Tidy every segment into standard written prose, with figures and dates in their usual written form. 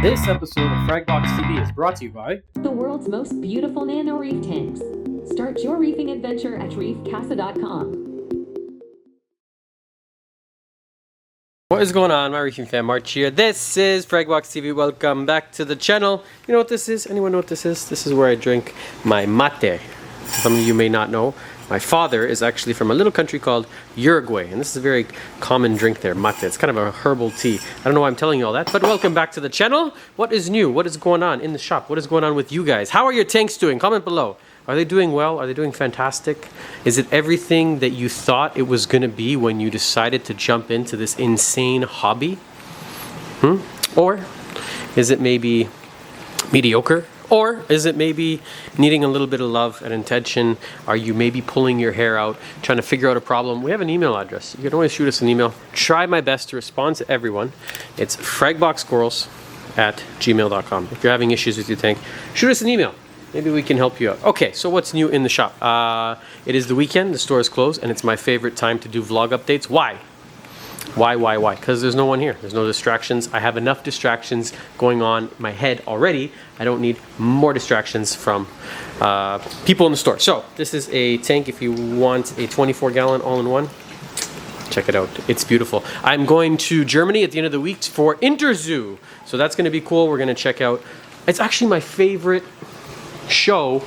This episode of Fragbox TV is brought to you by the world's most beautiful nano reef tanks. Start your reefing adventure at reefcasa.com. What is going on, my reefing fan? March here. This is Fragbox TV. Welcome back to the channel. You know what this is? Anyone know what this is? This is where I drink my mate. Some of you may not know. My father is actually from a little country called Uruguay, and this is a very common drink there, mate. It's kind of a herbal tea. I don't know why I'm telling you all that, but welcome back to the channel. What is new? What is going on in the shop? What is going on with you guys? How are your tanks doing? Comment below. Are they doing well? Are they doing fantastic? Is it everything that you thought it was going to be when you decided to jump into this insane hobby? Or is it maybe mediocre? Or is it maybe needing a little bit of love and attention? Are you maybe pulling your hair out, trying to figure out a problem? We have an email address. You can always shoot us an email. Try my best to respond to everyone. It's fragboxsquirrels@gmail.com. If you're having issues with your tank, shoot us an email. Maybe we can help you out. Okay, so what's new in the shop? It is the weekend, the store is closed, and it's my favorite time to do vlog updates. Why? Why? Because there's no one here. There's no distractions. I have enough distractions going on in my head already. I don't need more distractions from people in the store. So this is a tank if you want a 24-gallon all-in-one. Check it out. It's beautiful. I'm going to Germany at the end of the week for Interzoo. So that's going to be cool. We're going to check out. It's actually my favorite show,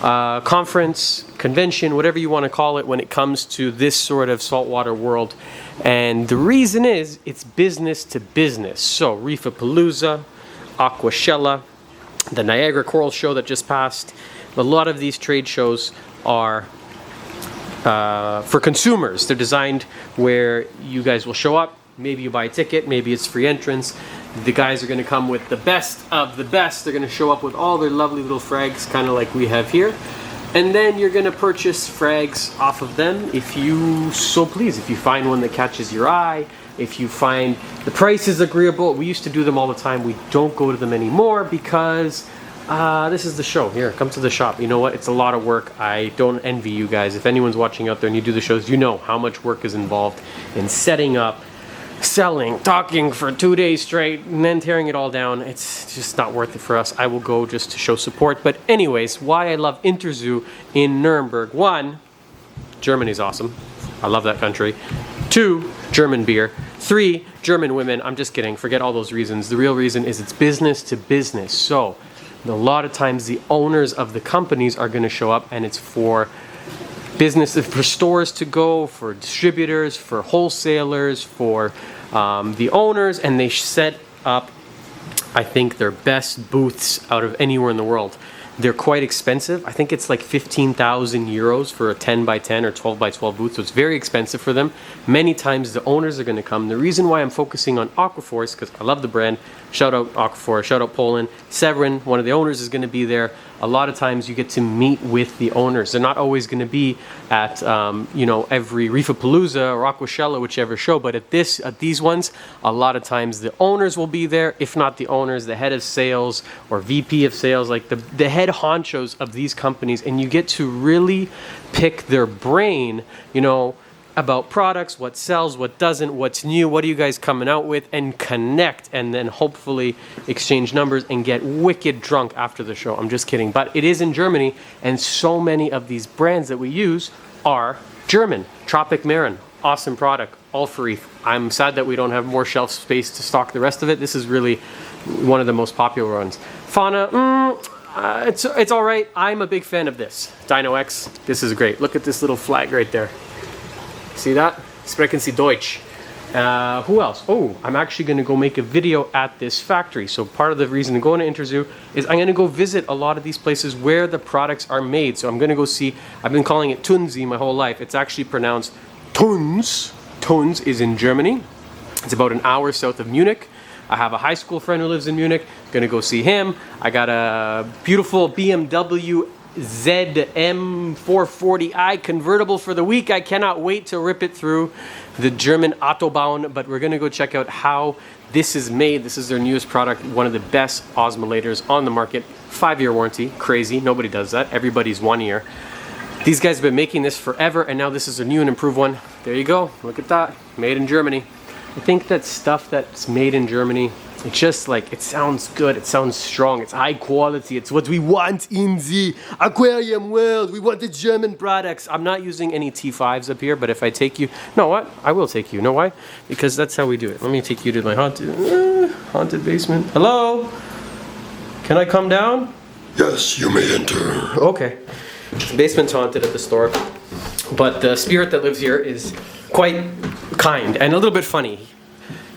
conference, convention, whatever you want to call it when it comes to this sort of saltwater world. And the reason is it's business to business. So Reefapalooza, Aquashella, the Niagara Coral Show that just passed. A lot of these trade shows are for consumers. They're designed where you guys will show up. Maybe you buy a ticket, maybe it's free entrance. The guys are going to come with the best of the best. They're going to show up with all their lovely little frags, kind of like we have here. And then you're going to purchase frags off of them if you so please. If you find one that catches your eye, if you find the price is agreeable. We used to do them all the time. We don't go to them anymore because this is the show. Here, come to the shop. You know what? It's a lot of work. I don't envy you guys. If anyone's watching out there and you do the shows, you know how much work is involved in setting up, selling, talking for 2 days straight, and then tearing it all down. It's just not worth it for us. I will go just to show support. But anyways, why I love Interzoo in Nuremberg. 1, Germany's awesome. I love that country. 2, German beer. 3, German women. I'm just kidding. Forget all those reasons. The real reason is it's business to business. So a lot of times the owners of the companies are going to show up, and it's for business, for stores to go, for distributors, for wholesalers, for the owners, and they set up, I think, their best booths out of anywhere in the world. They're quite expensive. I think it's like 15,000 euros for a 10 by 10 or 12 by 12 booth, so it's very expensive for them. Many times the owners are going to come. The reason why I'm focusing on Aquaphor is because I love the brand. Shout out Aquaphor, shout out Poland. Severin, one of the owners, is going to be there. A lot of times you get to meet with the owners. They're not always going to be at every Reefapalooza or Aquashella, whichever show, but at these ones, a lot of times the owners will be there. If not the owners, the head of sales or VP of sales, like the head honchos of these companies, and you get to really pick their brain, about products, what sells, what doesn't, what's new, what are you guys coming out with, and connect, and then hopefully exchange numbers and get wicked drunk after the show. I'm just kidding. But it is in Germany, and so many of these brands that we use are German. Tropic Marin, awesome product, all for reef. I'm sad that we don't have more shelf space to stock the rest of it. This is really one of the most popular ones. Fauna, it's all right. I'm a big fan of this. Dino X, this is great. Look at this little flag right there. See that? Sprechen Sie Deutsch. Who else? Oh, I'm actually going to go make a video at this factory. So part of the reason to go into Interzoo is I'm going to go visit a lot of these places where the products are made. So I'm going to go see, I've been calling it Tunzi my whole life. It's actually pronounced Tunz. Tunz is in Germany. It's about an hour south of Munich. I have a high school friend who lives in Munich. Gonna go see him. I got a beautiful BMW ZM440i convertible for the week. I cannot wait to rip it through the German Autobahn, but we're gonna go check out how this is made. This is their newest product, one of the best osmolators on the market. 5-year warranty, crazy, nobody does that. Everybody's 1 year. These guys have been making this forever, and now this is a new and improved one. There you go, look at that, made in Germany. I think that stuff that's made in Germany, it's just like, it sounds good, it sounds strong, it's high quality, it's what we want in the aquarium world. We want the German products. I'm not using any T5s up here, but if I take you, no, what? I will take you. Know why? Because that's how we do it. Let me take you to my haunted basement. Hello? Can I come down? Yes, you may enter. Okay. The basement's haunted at the store, but the spirit that lives here is quite kind and a little bit funny.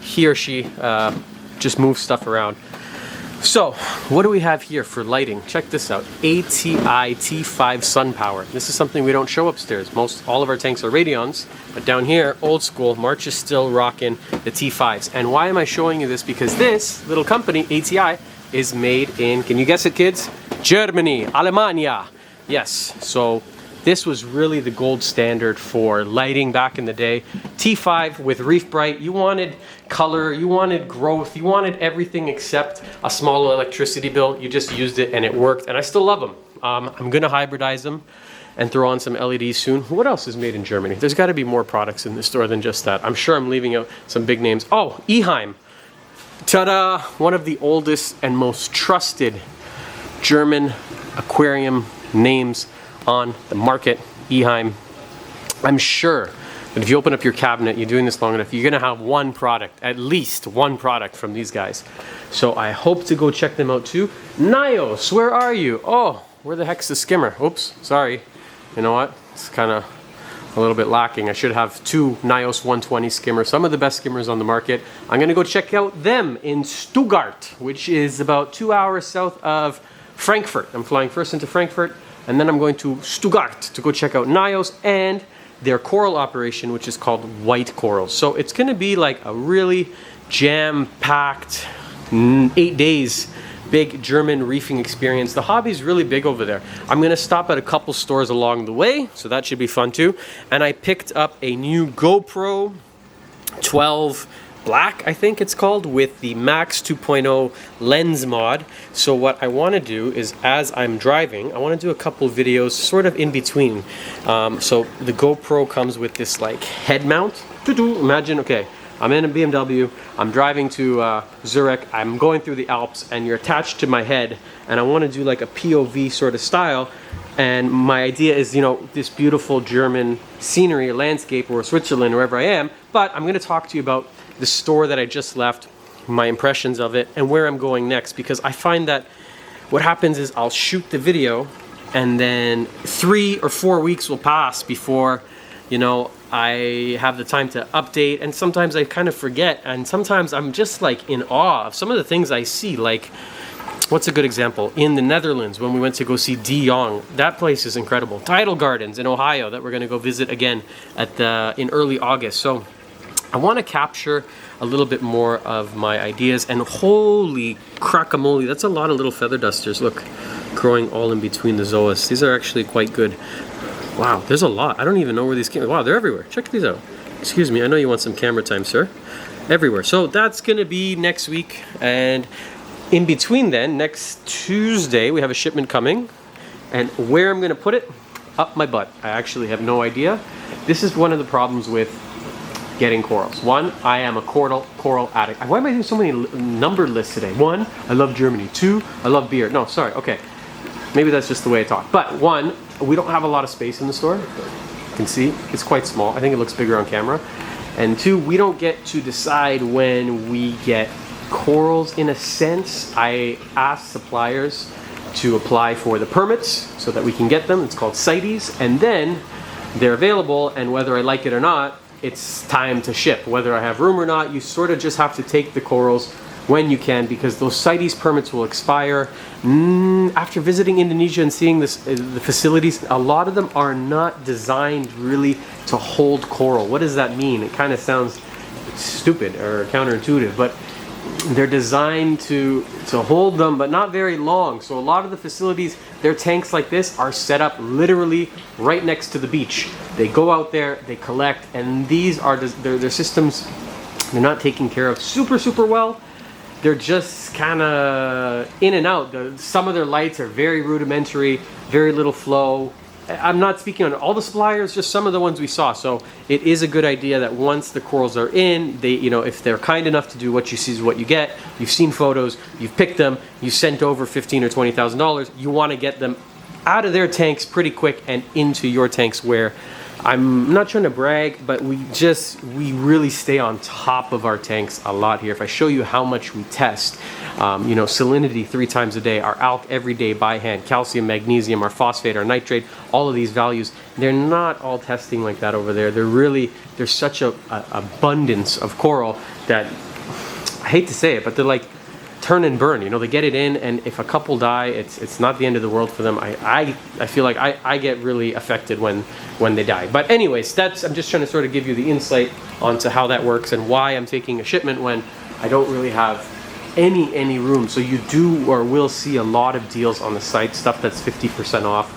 He or she just moves stuff around. So, what do we have here for lighting? Check this out. ATI T5 Sun Power. This is something we don't show upstairs. All of our tanks are Radions, but down here, old school, March is still rocking the T5s. And why am I showing you this? Because this little company, ATI, is made in, can you guess it, kids? Germany, Alemania. Yes, so this was really the gold standard for lighting back in the day. T5 with Reef Bright. You wanted color, you wanted growth, you wanted everything except a small electricity bill. You just used it and it worked, and I still love them. I'm gonna hybridize them and throw on some LEDs soon. What else is made in Germany? There's gotta be more products in this store than just that. I'm sure I'm leaving out some big names. Oh, Eheim. Ta-da! One of the oldest and most trusted German aquarium names on the market, Eheim. I'm sure that if you open up your cabinet, you're doing this long enough, you're gonna have one product, at least one product from these guys. So I hope to go check them out too. Nios, where are you? Oh, where the heck's the skimmer? Oops, sorry. You know what? It's kind of a little bit lacking. I should have two Nios 120 skimmers, some of the best skimmers on the market. I'm gonna go check out them in Stuttgart, which is about 2 hours south of Frankfurt. I'm flying first into Frankfurt, and then I'm going to Stuttgart to go check out Nios and their coral operation, which is called White Corals. So it's gonna be like a really jam-packed 8 days big German reefing experience. The hobby's really big over there. I'm gonna stop at a couple stores along the way, so that should be fun too. And I picked up a new GoPro 12 Black, I think it's called, with the Max 2.0 lens mod. So what I want to do is, as I'm driving, I want to do a couple videos sort of in between. So the GoPro comes with this like head mount. Imagine, okay, I'm in a BMW, I'm driving to Zurich, I'm going through the Alps, and you're attached to my head, and I want to do like a POV sort of style. And my idea is, you know, this beautiful German scenery or landscape, or Switzerland, or wherever I am, but I'm going to talk to you about the store that I just left, my impressions of it, and where I'm going next. Because I find that what happens is I'll shoot the video, and then 3 or 4 weeks will pass before, you know, I have the time to update, and sometimes I kind of forget, and sometimes I'm just like in awe of some of the things I see. Like, what's a good example? In the Netherlands, when we went to go see De Jong, that place is incredible. Tidal Gardens in Ohio that we're going to go visit again in early August. So I want to capture a little bit more of my ideas. And holy crackamole, that's a lot of little feather dusters. Look, growing all in between the zoas. These are actually quite good. Wow, there's a lot. I don't even know where these came. Wow, they're everywhere. Check these out. Excuse me, I know you want some camera time, sir. Everywhere. So that's going to be next week. And in between then, next Tuesday, we have a shipment coming. And where I'm going to put it? Up my butt. I actually have no idea. This is one of the problems with getting corals. One, I am a coral addict. Why am I doing so many numbered lists today? 1, I love Germany. 2, I love beer. No, sorry, okay. Maybe that's just the way I talk. But 1, we don't have a lot of space in the store. You can see, it's quite small. I think it looks bigger on camera. And 2, we don't get to decide when we get corals in a sense. I ask suppliers to apply for the permits so that we can get them. It's called CITES. And then they're available, and whether I like it or not, it's time to ship. Whether I have room or not, you sort of just have to take the corals when you can, because those CITES permits will expire. After visiting Indonesia and seeing the facilities, a lot of them are not designed really to hold coral. What does that mean? It kind of sounds stupid or counterintuitive, but they're designed to hold them, but not very long. So a lot of the facilities, their tanks like this are set up literally right next to the beach. They go out there, they collect, and these are their systems. They're not taken care of super well. They're just kind of in and out. Some of their lights are very rudimentary, very little flow. I'm not speaking on all the suppliers, just some of the ones we saw. So it is a good idea that once the corals are in, they, you know, if they're kind enough to do what you see is what you get. You've seen photos, you've picked them, you sent over $15,000 or $20,000. You want to get them out of their tanks pretty quick and into your tanks, where I'm not trying to brag, but we really stay on top of our tanks a lot here. If I show you how much we test, you know, salinity 3 times a day, our alk every day by hand, calcium, magnesium, our phosphate, our nitrate, all of these values, they're not all testing like that over there. There's such a abundance of coral that, I hate to say it, but they're like turn and burn. You know, they get it in, and if a couple die, it's not the end of the world for them. I feel like I get really affected when they die. But anyways, I'm just trying to sort of give you the insight onto how that works and why I'm taking a shipment when I don't really have any room. So you do or will see a lot of deals on the site, stuff that's 50% off.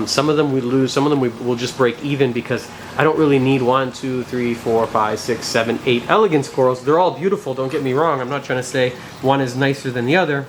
Some of them we lose, some of them we'll just break even, because I don't really need 1, 2, 3, 4, 5, 6, 7, 8 elegance corals. They're all beautiful, don't get me wrong. I'm not trying to say one is nicer than the other,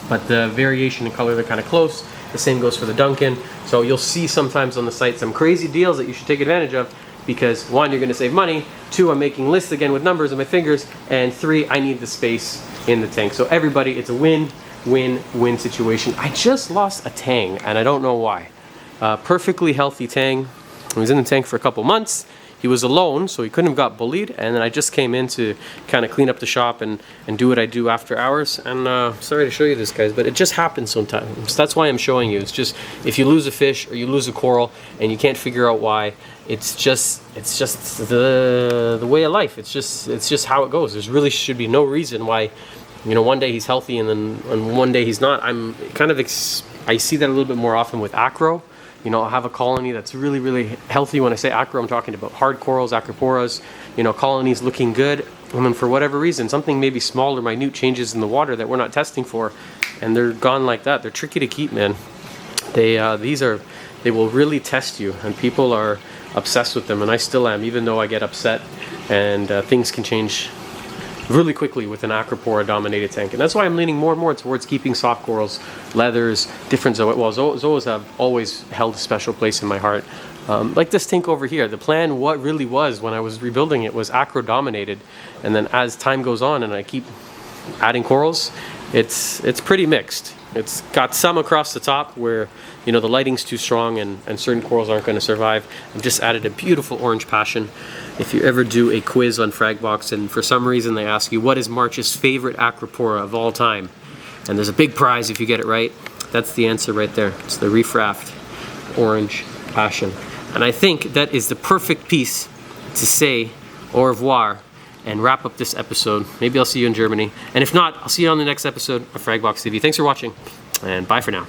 but the variation in color, they're kind of close. The same goes for the Duncan. So you'll see sometimes on the site some crazy deals that you should take advantage of, because 1, you're going to save money, 2, I'm making lists again with numbers on my fingers, and 3, I need the space in the tank. So everybody, it's a win-win-win situation. I just lost a tang, and I don't know why. Perfectly healthy tang. He was in the tank for a couple months. He was alone, so he couldn't have got bullied, and then I just came in to kind of clean up the shop and do what I do after hours. And sorry to show you this, guys, but it just happens sometimes. That's why I'm showing you. It's just, if you lose a fish or you lose a coral and you can't figure out why, it's just the way of life. It's just how it goes. There's really should be no reason why, you know, one day he's healthy and one day he's not. I'm kind of I see that a little bit more often with acro. You know, I'll have a colony that's really healthy. When I say acro, I'm talking about hard corals, acroporas, you know, colonies looking good. And then for whatever reason, something maybe small or minute changes in the water that we're not testing for, and they're gone like that. They're tricky to keep, man. They will really test you, and people are obsessed with them, and I still am, even though I get upset, and things can change really quickly with an acropora dominated tank. And that's why I'm leaning more and more towards keeping soft corals, leathers, different zoas have always held a special place in my heart. Like this tank over here, the plan, what really was when I was rebuilding it, was acro dominated, and then as time goes on and I keep adding corals, it's pretty mixed. It's got some across the top where, you know, the lighting's too strong and certain corals aren't going to survive. I've just added a beautiful orange passion. If you ever do a quiz on Fragbox and for some reason they ask you, what is March's favorite acropora of all time? And there's a big prize if you get it right. That's the answer right there. It's the Reef Raft orange passion. And I think that is the perfect piece to say au revoir and wrap up this episode. Maybe I'll see you in Germany. And if not, I'll see you on the next episode of Fragbox TV. Thanks for watching, and bye for now.